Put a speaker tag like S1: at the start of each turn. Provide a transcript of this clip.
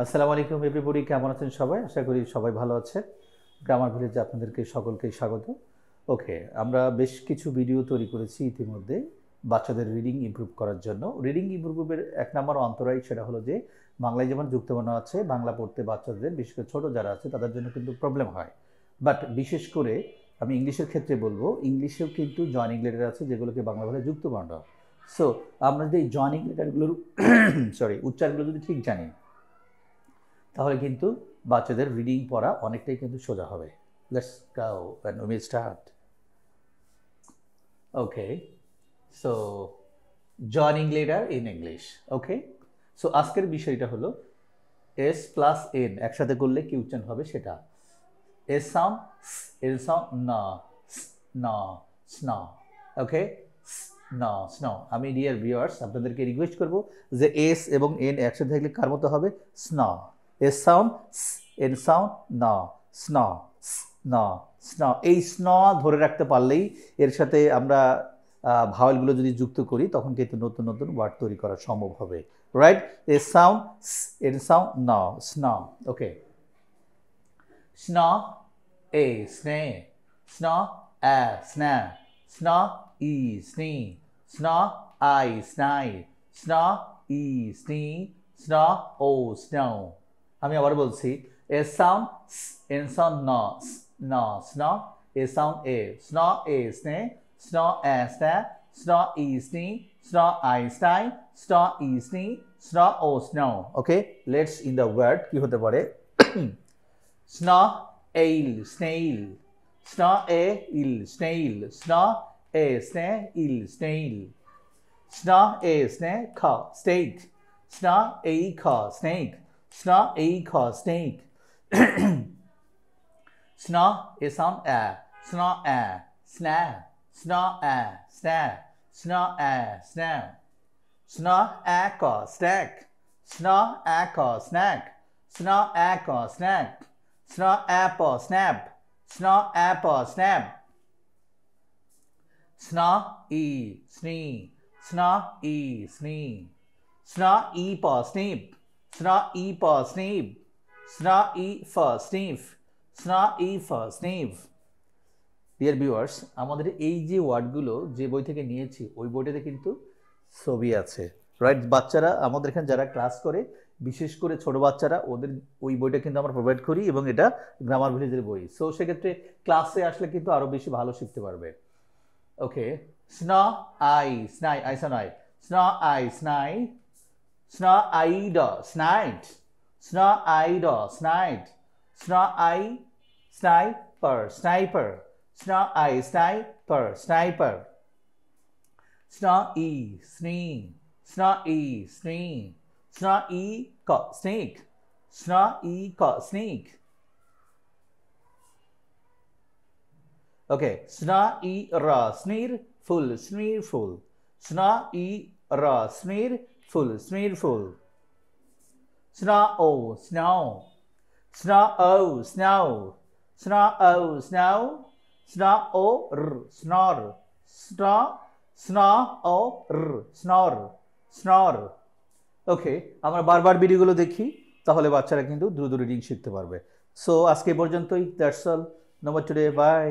S1: আসসালামু আলাইকুম এভরিবডি, কেমন আছেন সবাই? আশা করি সবাই ভালো আছে। গ্রামার ভিলেজে আপনাদেরকে সকলকেই স্বাগত। ওকে, আমরা বেশ কিছু ভিডিও তৈরি করেছি ইতিমধ্যে বাচ্চাদের রিডিং ইমপ্রুভ করার জন্য। রিডিং ইমপ্রুভের এক নম্বর অন্তরায় সেটা হলো যে বাংলায় যেমন যুক্তবর্ণ আছে, বাংলা পড়তে বাচ্চাদের বিশেষ করে ছোটো যারা আছে তাদের জন্য কিন্তু প্রবলেম হয়। বাট বিশেষ করে আমি ইংলিশের ক্ষেত্রে বলবো, ইংলিশেও কিন্তু জয়নিং লেটার আছে যেগুলোকে বাংলা ভাষায় যুক্তবর্ণ। সো আমরা যদি এই জয়নিং লেটারগুলোর উচ্চারণগুলো যদি ঠিক জানি তাহলে কিন্তু বাচ্চাদের রিডিং পড়া অনেকটাই কিন্তু সোজা হবে। Let's go and we start. Okay, so joining letter in English. Okay, so আজকের বিষয়টা হলো এস প্লাস এন একসাথে করলে কি উচ্চারণ হবে সেটা। এস সাউন্ড, এন সাউন্ড না, না, স্না। ওকে, না, স্নো। আমি ডিয়ার ভিউয়ার্স আপনাদেরকে রিকোয়েস্ট করব যে এস এবং এন একসাথে থাকলে কার মতো হবে? স্না। এস সাউন্ড, এন সাউন্ড না, স্না, না, স্না। এই স্ন ধরে রাখতে পারলেই এর সাথে আমরা ভাওয়েলগুলো যদি যুক্ত করি তখন কিন্তু নতুন নতুন ওয়ার্ড তৈরি করা সম্ভব হবে। Right? S sound, N sound না, স্না। ওকে, স্না এ স্নে, স্না আ স্না, স্না ই স্নি, স্না আই স্নাই, স্না ই স্নি, স্না ও স্নো। আমি আবার বলছি, এ সাউন্ড এন সাউন্ড ন, ন স্নো, এ সাউন্ড এ, স্নো এ স্নে, স্নো এ স্নে, স্নো ই স্নি, স্নো আই স্নাই, স্নো ই স্নি, স্নো ও স্নো। Okay, let's in the word কি হতে পারে? স্নো এল স্নেইল, স্নো এ ইল স্নেইল, স্নো এ স্নে ইল স্নেইল, স্নো এ স্নে খ স্টেক, স্নো এই খ স্নেক, স্নো এই খ স্নেক। স্নো এ সাউন্ড আ, স্নো আ স্না, স্নো আ স্না, স্নো আ স্না, স্নো আ ক স্ন্যাক, স্নো আ ক স্ন্যাক, স্নো আ ক স্ন্যাক, স্নো আ প স্ন্যাপ, স্নো আ প স্ন্যাপ। স্নো ই স্নি, স্নো ই স্নি, স্নো ই প স্নিপ, স্নো ই প স্নিপ, স্নো ই ফ স্নিফ, স্নো ই ফ স্নিফ। ডিয়ার ভিউয়ার্স, আমাদের এই যে ওয়ার্ডগুলো যে বই থেকে নিয়েছি ওই বইটাতে কিন্তু ছবি আছে। রাইট? বাচ্চারা আমাদের এখানে যারা ক্লাস করে, বিশেষ করে ছোট বাচ্চারা, ওদের ওই বইটা কিন্তু আমরা প্রোভাইড করি এবং এটা গ্রামার ভিলেজের বই। সো সেক্ষেত্রে ক্লাসে আসলে কিন্তু আরও বেশি ভালো শিখতে পারবে। ওকে, স্নো আই স্নাই, আই স্নাই, স্নো আই স্নাই, স্নো আই ড স্নাইট, স্নো আই ড স্নাইট, স্নো আই স্নাইপার, স্নাইপার, স্নো আই স্নাইপার, স্নাইপার। স্নো ই স্নি, স্নো ই স্নি, স্নো ই ক স্নেক, স্নো ই ক স্নেক। ওকে, স্না ই র স্নির ফুল, স্নির ফুল, স্না ই র স্নির ফুল, স্নির ফুল। স্না ও স্নাও, স্না ও স্নাও, স্না ও স্নাও, স্না ও র স্নর, স্না স্না ও র স্নর, স্নর। ওকে, আমরা বারবার ভিডিওগুলো দেখি তাহলে বাচ্চারা কিন্তু দ্রুত রিডিং শিখতে পারবে। সো আজকে পর্যন্তই, that's all, no more today, by.